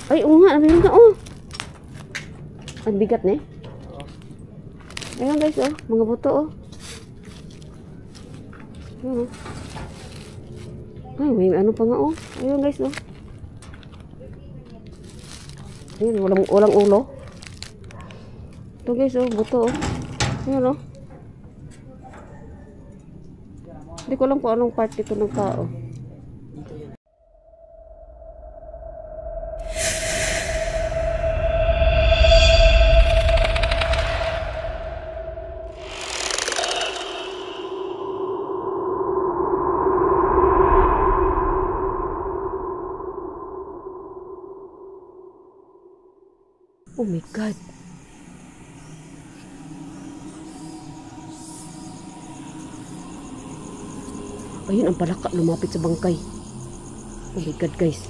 Ay, oo nga. Meron na, oh. Ang bigat na eh. Ayan guys, oh. Mga buto, oh. Ayan, oh. Ay, may ano pa nga, oh. Ayan guys, oh. Ayan, walang ulo. Ito guys, oh. Buto, oh. Ayan, oh. Hindi ko alam kung anong part ito ng tao. Oh my God. Ayun ang palaka lumapit sa bangkay. Oh my God guys.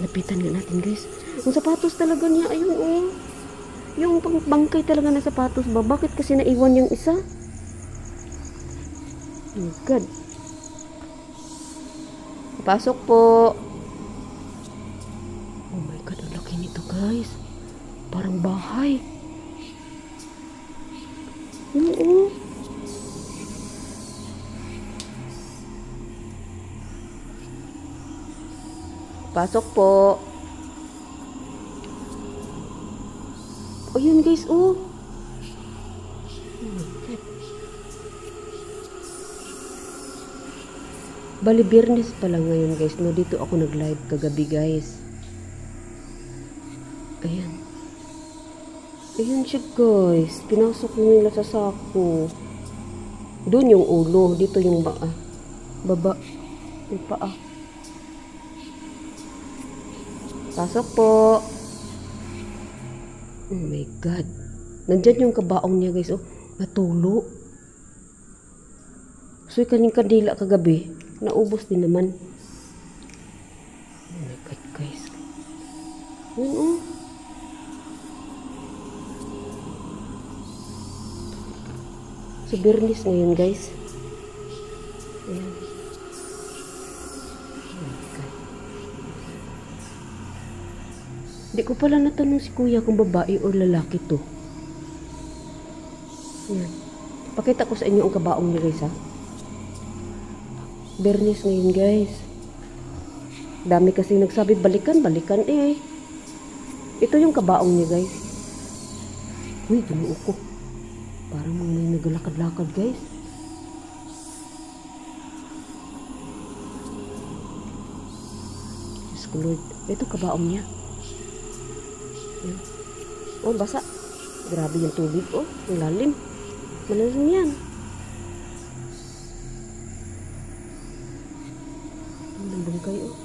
Lapitan nga natin guys. Ang sapatos talaga niya. Ayun oh. Yung bangkay talaga na sapatos ba? Bakit kasi naiwan yung isa? Oh my God. Pasok po. Oh my God. Ang laki nito guys. Parang bahay. Oo. Pasok po. Ayun guys, oh. Oh my God. Bali, Biyernes pala ngayon guys. No, dito ako nag-live kagabi guys. Ayan. Ayan siya guys. Pinasok nila sa sako. Doon yung ulo. Dito yung baba. Yung paa. Pasok po. Oh my God. Nandyan yung kabaong niya guys. Oh, natulo. So, kaning kadila kagabi. Naubos din naman. Oh my God guys. Yun oh. So, Biyernes ngayon guys. Ayan. Hindi ko pala natanong si kuya kung babae o lalaki to. Ayan. Pakita ko sa inyo ang kabaong niya guys ha. Biyernes ngayon guys. Dami kasi nagsabi balikan eh. Ito yung kabaong niya guys. Uy, ginoo ko. Parang may naglakad-lakad guys. Diyos ko Lord. Ito kabaong niya. Oh, basa. Grabe yung tubig. Oh, ang lalim. Malalim yan. Ang bangkay, oh.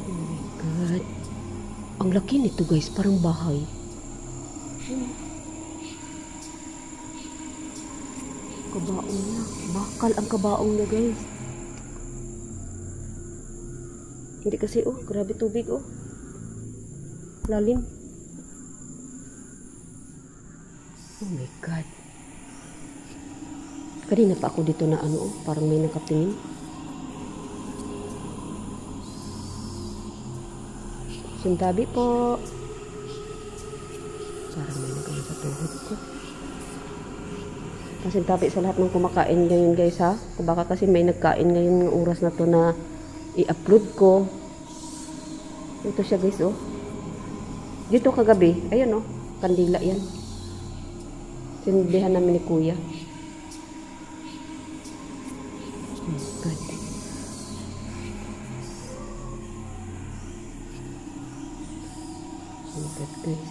Oh my God. Ang laki nito, guys. Parang bahay. Kabaong niya. Bakal ang kabaong niya, guys. Hindi kasi, oh. Grabe tubig, oh. Lalim. Oh my God. Kanina pa ako dito na ano, parang may nakatingin. Sintabi po. Parang may nagano sa tuhod ko. Sintabi sa lahat ng kumakain ngayon guys ha. Baka kasi may nagkain ngayon ng oras na to na i-upload ko. Ito siya guys oh. Dito kagabi, ayan oh, kandila yan. Sindihan namin ni kuya. Oh my God. Oh my God guys.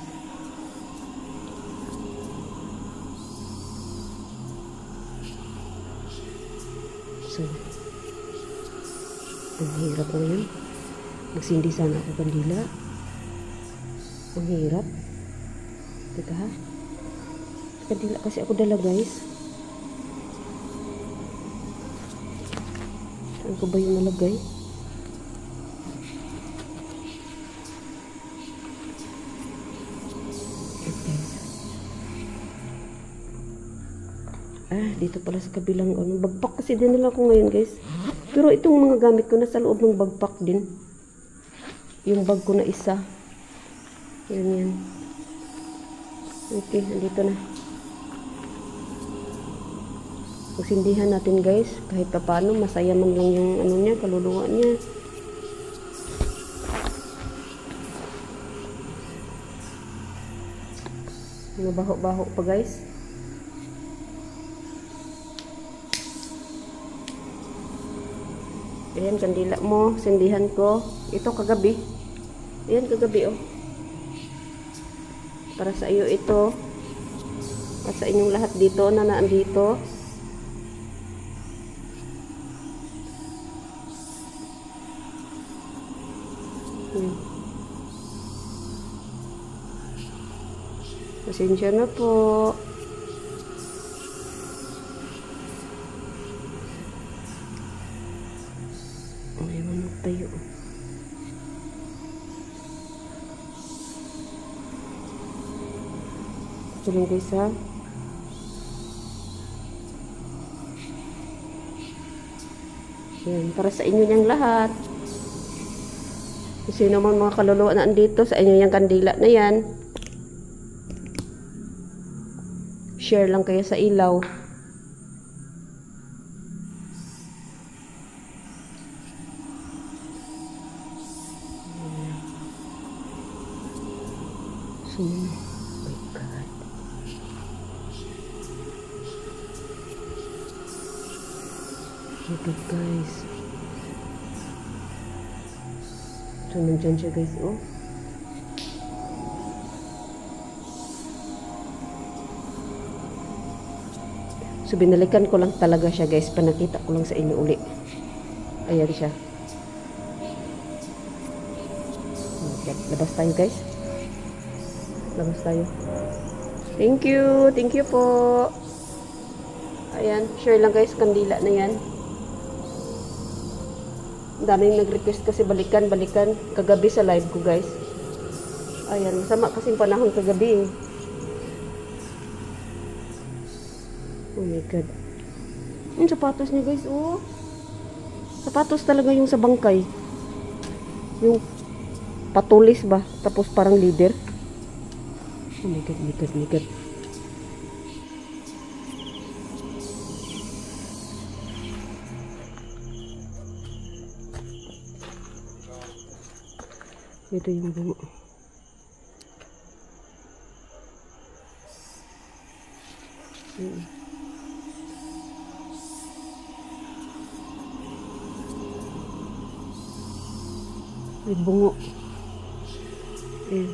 So, ang hirap ngayon. Magsindi sana ako kandila. Ang hirap. Teka ha. Kandila kasi ako dala guys. Saan ko ba yung nalagay? Okay. Dito pala sa kabilang ano. Bagbak kasi din nila ako ngayon guys. Pero itong mga gamit ko nasa loob ng bagpack din. Yung bag ko na isa. Yan. Okay, andito na. Pagsindihan natin guys. Kahit pa paano, masaya man lang yung ano niya, kaluluwa niya. Nabaho-baho pa guys. Ayan, kandila mo. Sindihan ko. Ito kagabi. Ayan, kagabi oh. Para sa iyo ito. At sa inyong lahat dito na naandito. Pasensya na po. Ay, manok tayo. Ito lang guys ha. Yan, para sa inyo niyang lahat. Kasi naman mga kaluluwa na andito, sa inyo yung kandila na yan. Share lang kayo sa ilaw. So, oh my God. Look at guys. So, nandyan siya guys, oh. So, binalikan ko lang talaga siya guys. Panakita ko lang sa inyo uli. Ayan siya. Labas tayo guys. Labas tayo. Thank you. Thank you po. Ayan. Share lang guys. Kandila na yan. Daming nag-request kasi balikan. Kagabi sa live ko guys. Ayan. Masama kasing panahon kagabi eh. Oh my God. Yung sapatos niya guys, oh. Sapatos talaga yung sa bangkay. Yung patulis ba? Tapos parang leader. Oh my God, my God, my God. Ito yung bungo. May bungo. Ayan.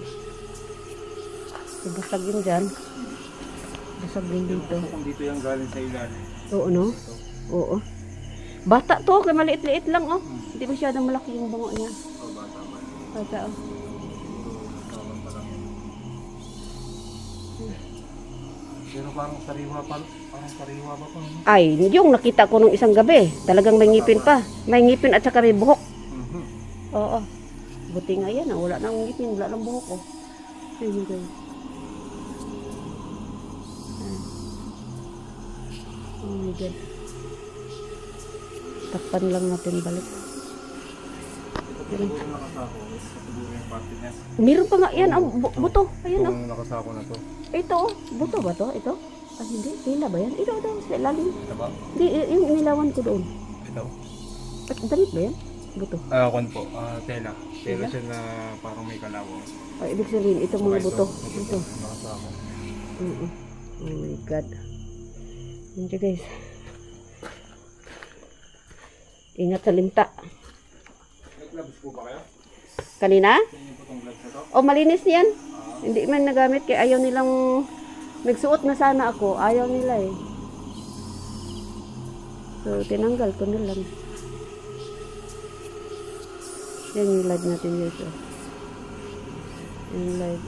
Basag yun dyan. Basag din dito. Kung dito yung galing sa ilalim. Oo, no? Oo. Bata to. Kaya maliit-liit lang, oh. Hindi masyadong malaki yung bungo niya. Oh, bata ba? Bata, oh. Pero parang sariwa pa. Parang sariwa ba pa? Ay, yung nakita ko nung isang gabi. Talagang may ngipin pa. May ngipin at saka may buhok. Oo. Buti nga yan, wala nang ngipin, wala nang buhok, oh. Ayun guys. Oh my God. Takpan lang natin balik. Meron pa nga yan, oh, buto. Ayun, oh. Itong nakasako na to. Ito, oh. Buto ba to? Ito? Ah, hindi. Tila ba yan? Ito, sa ilalim. Ito ba? Hindi, yung inilawan ko doon. Ito. At damit ba yan? Buto. Kwan po. Tela. Tela siya na parang may kalawang. Oh, ibig sabihin, itong mga buto. Ito. Nakasako. Oh my God. Yun siya guys. Ingat sa linta. Nag-gloves po ba kayo? Kanina? Tingin po itong gloves na to? Oh, malinis yan. Hindi man nagamit kaya ayaw nilang nagsuot na sana ako. Ayaw nila eh. So, tinanggal ko na lang. Yan yung live natin guys. Oh. Yung live.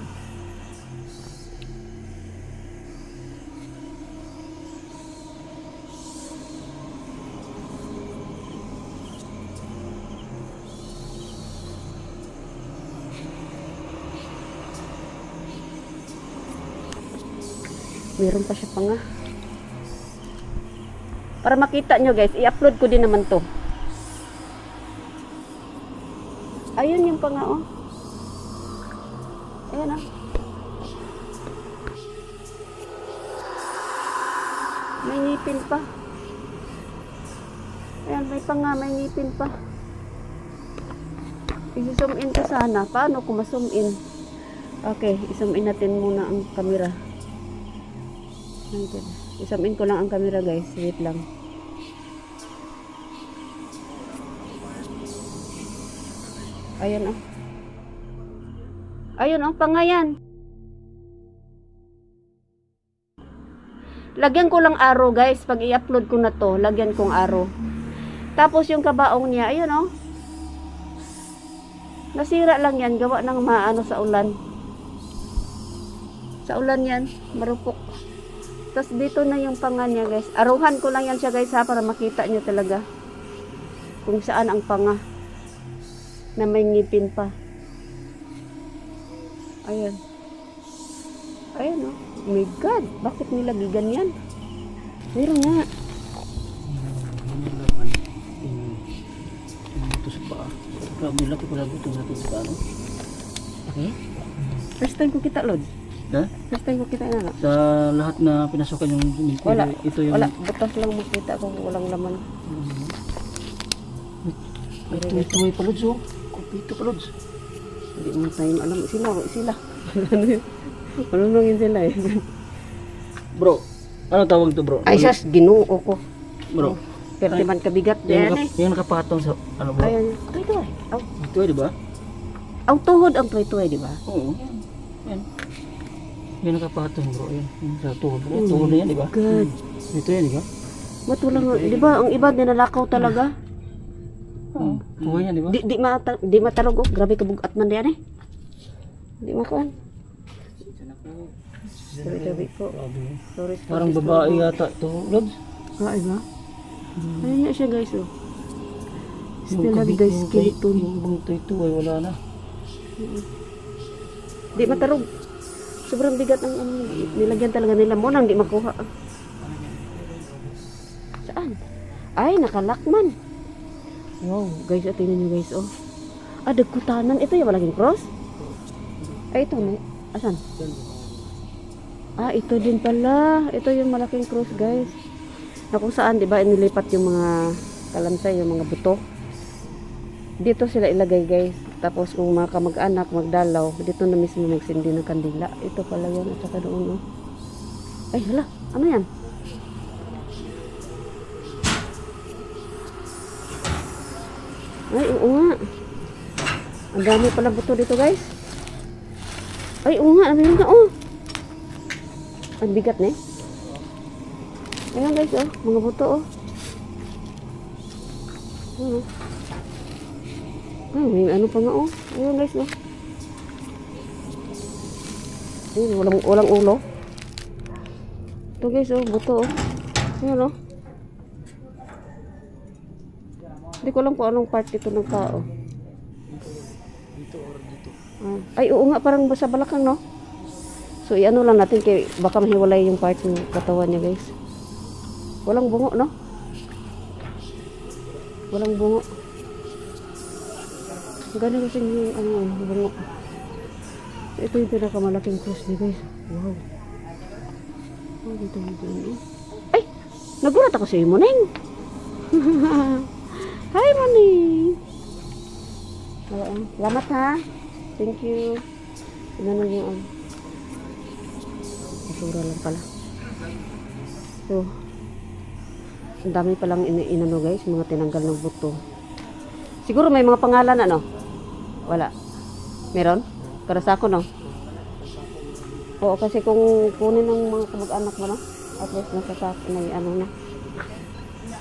Meron pa siya pa nga. Para makita nyo guys, i-upload ko din naman to. Ayun yung panga, oh. Ayan, ah. May ngipin pa. Ayan, may panga, may ngipin pa. I-zoom in ko sana. Paano kung ma-zoom in? Okay, i-zoom in natin muna ang camera. I-zoom in ko lang ang camera, guys. Wait lang. Ayan, oh. Ayun, oh, pangayan. Lagyan ko lang arrow, guys. Pag i-upload ko na to, lagyan kong arrow. Tapos yung kabaong niya, ayun, oh. Nasira lang yan. Gawa ng maano sa ulan. Sa ulan yan. Marupok. Tapos dito na yung panga niya, guys. Aruhan ko lang yan siya, guys, ha. Para makita niyo talaga. Kung saan ang panga. Na may ngipin pa. Ayan. Ayan, oh. Oh my God. Bakit nila giganyan? Meron nga. Ito sa paa. Grabe laki pala ito natin sa paa. Okay. First time ko kita, Lord. Ha? First time ko kita na. Sa lahat na pinasukan yung Wala. ito yung Wala. Butas lang makita kung walang laman. ito ay paluds, oh. Ito paluds. Hindi mo tayo alam. Sila. Manunungin sila, eh. Bro, ano tawag to, bro? Ay, sas, ginuo ko. Bro, Pero di man kabigat yan, eh. yung nakapatong sa ano, bro? Ayan. Ito, eh. Aw. Ito ay, di ba? Ang tuhod ang ito, eh, di ba? Oo. Yan. Yung nakapatong, bro. Yan. Yung sa tuhod, bro. Tuhod na yan, di ba? God. Ito yan, di ba? Matulang, di ba? Ang iba, dinalakaw talaga. Oo. Buhay yan, di ba? Di matalog, oh. Grabe kabugat man yan, eh. Di makuhan. Sorry po. Sorry. Parang babae yata ito, Lods. Ay ba? Ayun nga siya, guys, oh. Still have the skeleton. Yung bangto ito ay wala na. Di matarog. Sobrang bigat ang nilagyan talaga nila mo nang di makuha. Saan? Ay, nakalakman. Wow, guys, tingnan nyo, guys, oh. Ah, dagkutanan. Ito yung malaking cross? Ay, ito, may. Asan? Ah, ito din pala. Ito yung malaking cross, guys. Na kung saan, di ba, inilipat yung mga kalansay, yung mga buto. Dito sila ilagay, guys. Tapos kung mga kamag-anak, magdalaw, dito na mismo magsindi ng kandila. Ito pala yun, at saka doon, oh. Ay, hala. Ano yan? Ay, oo nga. Ang dami pala buto dito, guys. Ay, oo nga. Ano nga, oh. Ang bigat na, eh. Ayan, guys, oh. Mga buto, oh. Ayan, oh. Ay, may ano pa nga, oh. Ayan, guys, oh. Ayan, walang ulo. Ito, guys, oh. Buto, oh. Ayan, oh. Hindi ko alam kung anong part ito ng tao. Dito or dito. Ay, oo nga. Parang sa balakang, no? So, i-ano lang natin kay baka mahiwalay yung part ng katawan niya, guys. Walang bungo, no? Walang bungo. Ganun kasi yung bungo. Ito yung pinakamalaking cross niya, guys. Wow. Oh, dito. Ay! Nagulat ako sa iyo, Moneng. Hi, Moneng. Salamat, ha. Thank you. Ano yung basura lang pala. So, ang dami palang inano, guys, mga tinanggal ng buto. Siguro may mga pangalan, ano? Wala. Meron? Para sa ako, no? Oo, kasi kung kunin ng mga kamag-anak mo, no? At least nasa sa may ano na.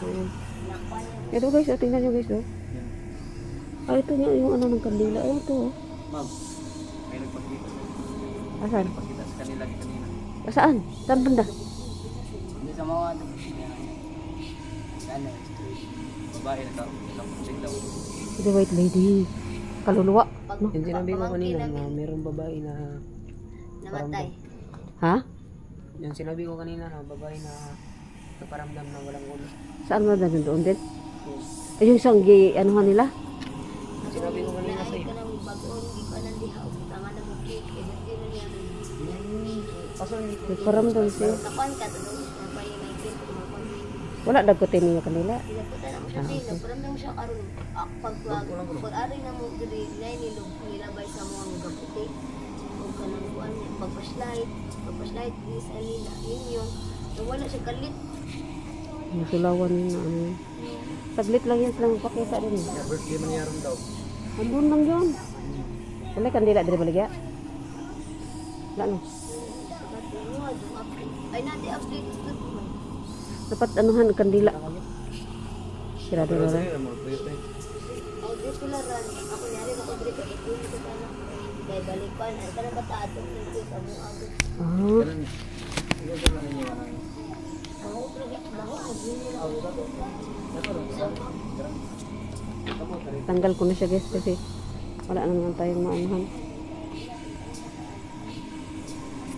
Ayan. Ito, guys, tingnan nyo, guys, oh. Ah, ito nga yung ano ng kandila. Ay, ito, oh. Ma'am, may nagpakita. Asan? Nagpakita sa kanila kanina. Saan? Saan banda? Hindi sa mga ano, babae na tao. Puting daw. The white lady. Kaluluwa. No? Yung sinabi ko kanina na mayroong babae na Namatay. Ha? yung sinabi ko kanina na babae na nagparamdam na walang ulo. Saan ba doon din? Ay, yung isang anuhan nila? Sinabi ko kanina Naay sa'yo. ka na mo bagoon, di ka nang dihaw. Tama na mo cake, eh, ba't di na niya. Kaso hindi ko. Nagparamdam siya. Nakuan ka to daw, napaya may cake, kumakon. Wala dagutin niya kanila. Pinaputan na mo siya din, nagparamdam mo siya karon. Pag-ari na mo diri, nilabay sa mo ang gaputi. O kanang kuan niya, pagpa-slide, isa nila, ninyo. Wala siya kalit. Nasulawan niya na ano. Saglit lang yan sila magpakita rin. Birthday man yaron daw. Andun lang yun. Wala kandila dari baligya. Wala no. Ay, nati update. Dapat anuhan kandila. Sira Pero dito sa na. iyo, mga pwede. Audit ko lang ran. Ako nyari na ko dito. Ipuli ko sana. Kaya balikan. Ay, ka na ba tato? Nagkit ang mga agad. Ah, Ganun. Ikaw sa mga niya. Ako, baho. tanggal ko na siya guys kasi wala na naman tayong maanuhan.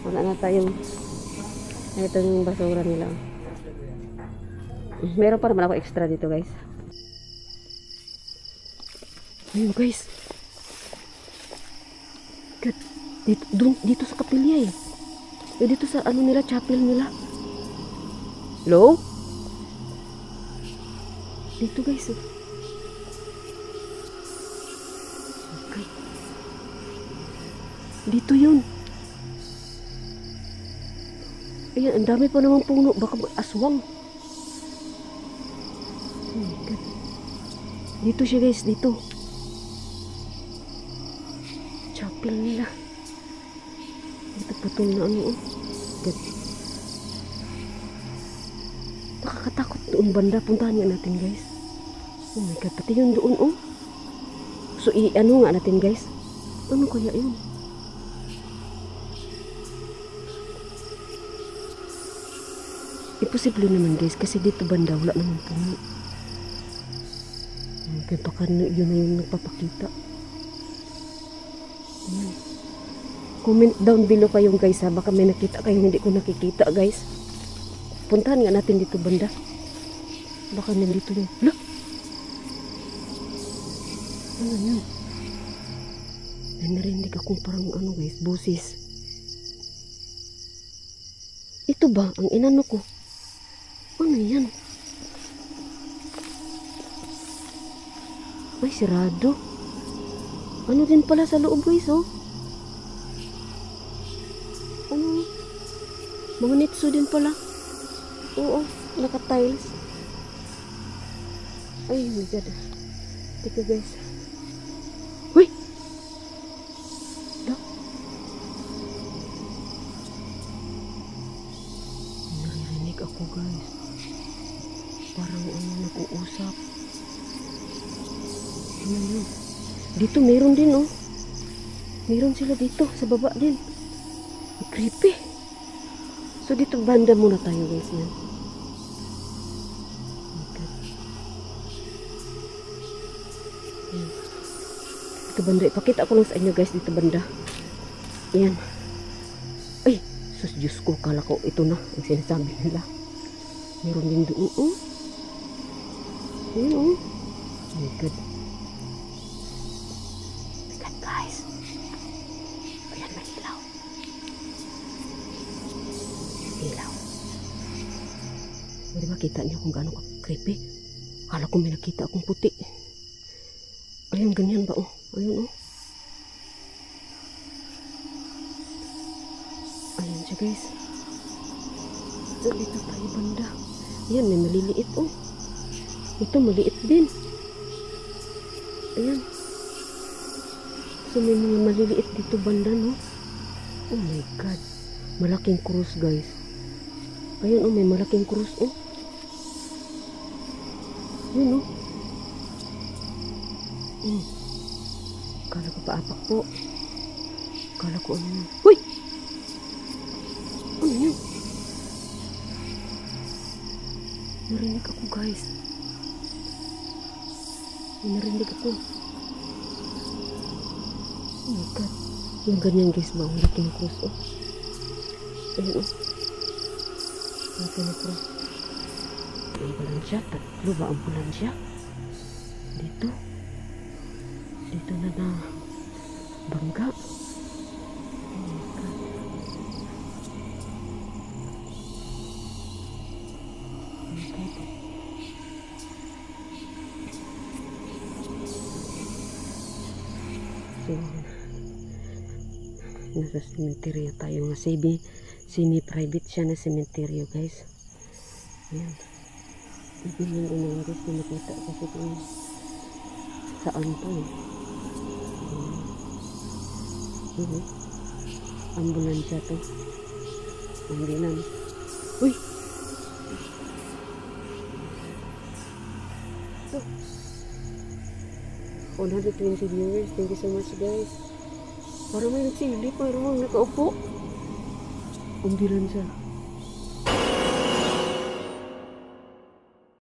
Wala na tayong ito yung basura nila. Meron pa naman ako extra dito guys. Ayun guys. God, dito sa kapilya eh. Dito sa ano nila, chapel nila. Hello? Dito guys. Okay. Dito yun. Ayan, ang dami pa namang puno. Baka aswang. Oh my God. Dito siya guys, dito. Chapel nila. Dito putol na ano. Oh. God. Nakakatakot doon banda. Puntahan nga natin guys. Oh my God, pati yun doon oh. So ano nga natin guys. Ano kaya yun? Imposible naman guys kasi dito banda wala naman puno. Kaya baka yun na yung nagpapakita. Ayan. Comment down below kayong guys ha. Baka may nakita kayong hindi ko nakikita guys. Puntahan nga natin dito banda. Baka nandito yun. Hala! Ano yun? Ay narinig akong parang ano guys, busis. Ito ba ang inano ko? Ano yan? Ay, sirado. Ano din pala sa loob guys, oh. Ano? Mga nitso din pala. Oo, naka-tiles. Ay, my God. Teka guys. Uy! Hala. Naririnig ako guys. Parang ano nag-uusap. Ano yun? Dito meron din oh. Meron sila dito sa baba din. Creepy. So dito banda muna tayo guys yan. Oh my God. Yan. Dito banda. Ipakita ko lang sa inyo guys dito banda. Yan. Ay! Sus Diyos ko. Kala ko ito na ang sinasabi nila. Meron din doon oh. Ayan oh. Oh my God. Guys. Ayan, may ilaw. Ilaw. O, diba kita niyo kung gaano ka-creepy? Akala ko may nakita akong puti. Ayun, ganyan ba oh? Ayun oh. Ayan siya guys. So, dito tayo banda. Ayan, may maliliit oh. Ito, maliit din. Ayan. So may mga maliliit dito banda no. Oh my God. Malaking krus guys. Ayun oh, may malaking krus oh. Yun oh. Kala ko paapak po. Kala ko ano yun. Uy! Ano yun? Narinig ako guys. Narinig ako. Oh my God. Yung ganyan guys ba? Ang laki ng cross oh. Ayun oh. Laki ng cross. Ambulansya. Tatlo ba ambulansya? Dito. dito na bangga. Oh my God. Oh my God. So, nasa sementeryo tayo nga semi-private siya na sementeryo guys. Ayan. Hindi lang naman guys na nakita kasi kung saan to eh. Ambulansya to. Ambulan. Uy! Ito. 120 viewers. Thank you so much guys. Parang may nagsili. Parang nakaupo. Ambulansya.